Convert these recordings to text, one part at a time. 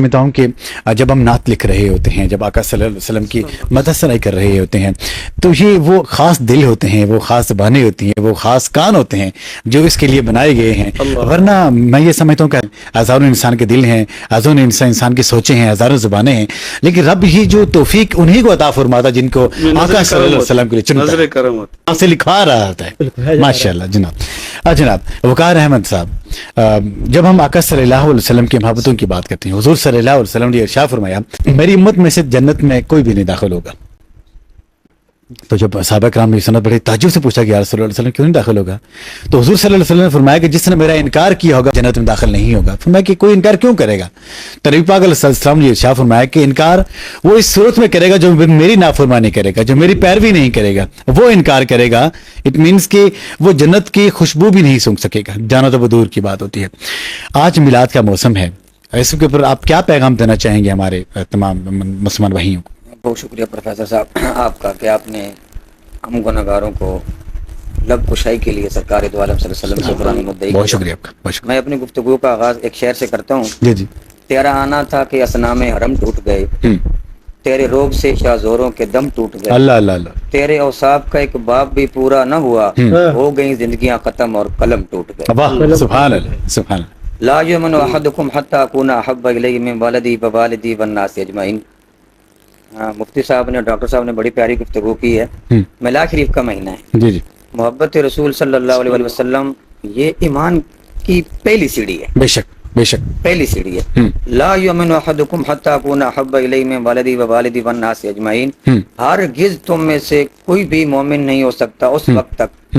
سمجھتا ہوں کہ جب ہم نعت لکھ رہے ہوتے ہیں، جب آقا صلی اللہ علیہ وسلم کی مدح ثنائی کر رہے ہوتے ہیں، تو یہ وہ خاص دل ہوتے ہیں، وہ خاص زبانیں ہوتی ہیں، وہ خاص کان ہوتے ہیں جو اس کے لیے بنائے گئے ہیں۔ ورنہ میں یہ سمجھتا ہوں کہ ہزاروں انسان کے دل ہیں، ہزاروں انسان کی سوچیں ہیں، ہزاروں زبانیں ہیں، لیکن رب ہی جو توفیق انہی کو عطا فرماتا جن کو آقا صلی اللہ علیہ وسلم کے لیے چنتا ہے، آپ سے لکھوا رہا ہوتا ہے۔ ماشاءاللہ جناب۔ جناب وقار احمد صاحب، جب ہم آقا صلی اللہ علیہ وسلم کی محبتوں کی بات کرتے ہیں، حضور صلی اللہ علیہ وسلم نے ارشاد فرمایا میری امت میں سے جنت میں کوئی بھی نہیں داخل ہوگا۔ تو جب صحابہ کرام نے سند بڑے تعجب سے پوچھا کہ یا رسول اللہ علیہ وسلم کیوں نہیں داخل ہوگا، تو حضور صلی اللہ علیہ وسلم نے فرمایا کہ جس نے میرا انکار کیا ہوگا جنت میں داخل نہیں ہوگا۔ فرمایا کہ کوئی انکار کیوں کرے گا؟ تو نبی پاک علیہ السلام نے ارشاد فرمایا کہ انکار وہ اس صورت میں کرے گا جو میری نافرمانی کرے گا، جو میری پیروی نہیں کرے گا، وہ انکار کرے گا۔ اٹ مینس کہ وہ جنت کی خوشبو بھی نہیں سونگھ سکے گا، جانا تو وہ دور کی بات ہوتی ہے۔ آج میلاد کا موسم ہے، اس کے اوپر آپ کیا پیغام دینا چاہیں گے ہمارے تمام مسلمان بھائیوں کو؟ بہت شکریہ پروفیسر صاحب آپ کا کہ آپ نے ہم گناہگاروں کو لب کشائی کے لیے سرکار دو عالم صلی اللہ علیہ وسلم سے قرآن مدعی بہت شکریہ آپ کا، بہت شکریہ۔ میں اپنی گفتگو کا آغاز ایک شعر سے کرتا ہوں۔ جی جی۔ تیرا آنا تھا کہ اصنام حرم ٹوٹ گئے، تیرے روب سے شاہ زوروں کے دم ٹوٹ گئے، اللہ اللہ اللہ، تیرے اوصاف کا ایک باب بھی پورا نہ ہوا، ہو گئی زندگیاں ختم اور قلم ٹوٹ گئے۔ واہ سبحان اللہ سبحان اللہ۔ لا یؤمن احدکم حتی اکون احب الیہ من والدی ووالدی والناس اجمعین۔ مفتی صاحب نے، ڈاکٹر صاحب نے بڑی پیاری گفتگو کی ہے۔ میلاد شریف کا مہینہ ہے، جی جی، محبت رسول صلی اللہ علیہ وسلم یہ ایمان کی پہلی سیڑھی ہے، بے شک بے شک، پہلی سیڑھی ہے۔ لا یؤمن احدکم حتی اکون احب الیہ من والدی ووالدی والناس اجمعین۔ ہرگز تم میں سے کوئی بھی مومن نہیں ہو سکتا اس وقت تک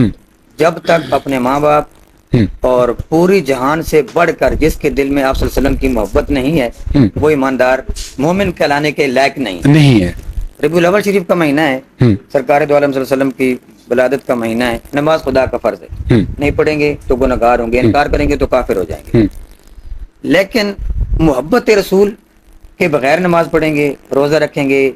جب تک اپنے ماں باپ اور پوری جہان سے بڑھ کر جس کے دل میں آپ صلی اللہ علیہ وسلم کی محبت نہیں ہے وہ ایماندار مومن کہلانے کے لائق نہیں ہے۔ ربیع الاول شریف کا مہینہ ہے، سرکار دو عالم صلی اللہ علیہ وسلم کی ولادت کا مہینہ ہے۔ نماز خدا کا فرض ہے، نہیں پڑھیں گے تو گناہگار ہوں گے، انکار کریں گے تو کافر ہو جائیں گے۔ لیکن محبت رسول کے بغیر نماز پڑھیں گے، روزہ رکھیں گے،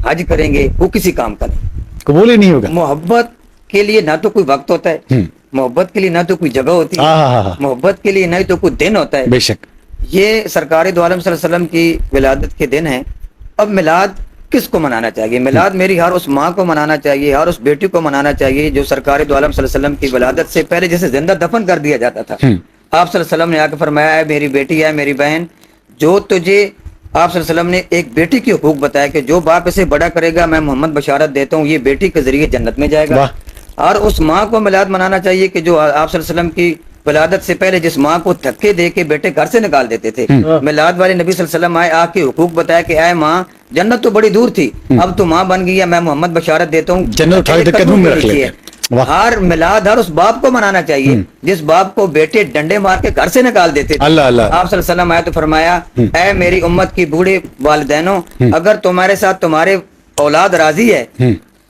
حج کریں گے، وہ کسی کام کا نہیں، قبول ہی نہیں ہوگا۔ محبت کے لیے نہ تو کوئی وقت ہوتا ہے، محبت کے لیے نہ تو کوئی جگہ ہوتی ہے، محبت کے لیے نہ تو کوئی دن ہوتا ہے۔ بے شک، یہ سرکار دو عالم صلی اللہ علیہ وسلم کی ولادت کے دن ہیں۔ اب میلاد کس کو منانا چاہیے؟ میلاد میری ہر اس ماں کو منانا چاہیے، ہر اس بیٹی کو منانا چاہیے جو سرکار دو عالم صلی اللہ علیہ وسلم کی ولادت سے پہلے جیسے زندہ دفن کر دیا جاتا تھا۔ آپ صلی اللہ علیہ وسلم نے آ کے فرمایا ہے میری بیٹی ہے، میری بہن، جو تجھے آپ صلی اللہ علیہ وسلم نے ایک بیٹی کے حقوق بتایا کہ جو باپ اسے بڑا کرے گا میں محمد بشارت دیتا ہوں یہ بیٹی کے ذریعے جنت میں جائے گا۔ اور اس ماں کو میلاد منانا چاہیے کہ جو آپ صلی اللہ علیہ وسلم کی ولادت سے پہلے جس ماں کو دھکے دے کے بیٹے گھر سے نکال دیتے تھے، میلاد والے نبی صلی اللہ علیہ وسلم آئے، آ کے حقوق بتایا کہ اے ماں جنت تو بڑی دور تھی، اب تو ماں بن گئی ہے، میں محمد بشارت دیتا ہوں جنت میں رکھ لیتے ہیں۔ ہر میلاد ہر اس باپ کو منانا چاہیے جس باپ کو بیٹے ڈنڈے مار کے گھر سے نکال دیتے تھے۔ اللہ اللہ، آپ صلی اللہ علیہ وسلم آئے تو فرمایا اے میری امت کی بوڑھے والدینوں، اگر تمہارے ساتھ تمہارے اولاد راضی ہے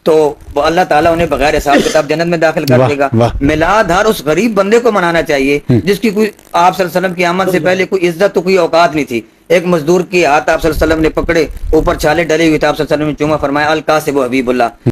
تو اللہ تعالیٰ انہیں بغیر حساب کتاب جنت میں داخل کر دے گا۔ میلاد ہر اس غریب بندے کو منانا چاہیے جس کی کوئی آپ صلی اللہ علیہ وسلم کی آمد سے پہلے کوئی عزت تو کوئی اوقات نہیں تھی۔ ایک مزدور کی ہاتھ آپ صلی اللہ علیہ وسلم نے پکڑے، اوپر چھالے ڈلے ہوئے تھے، آپ صلی اللہ علیہ وسلم نے چوما، فرمایا القاسب حبیب اللہ،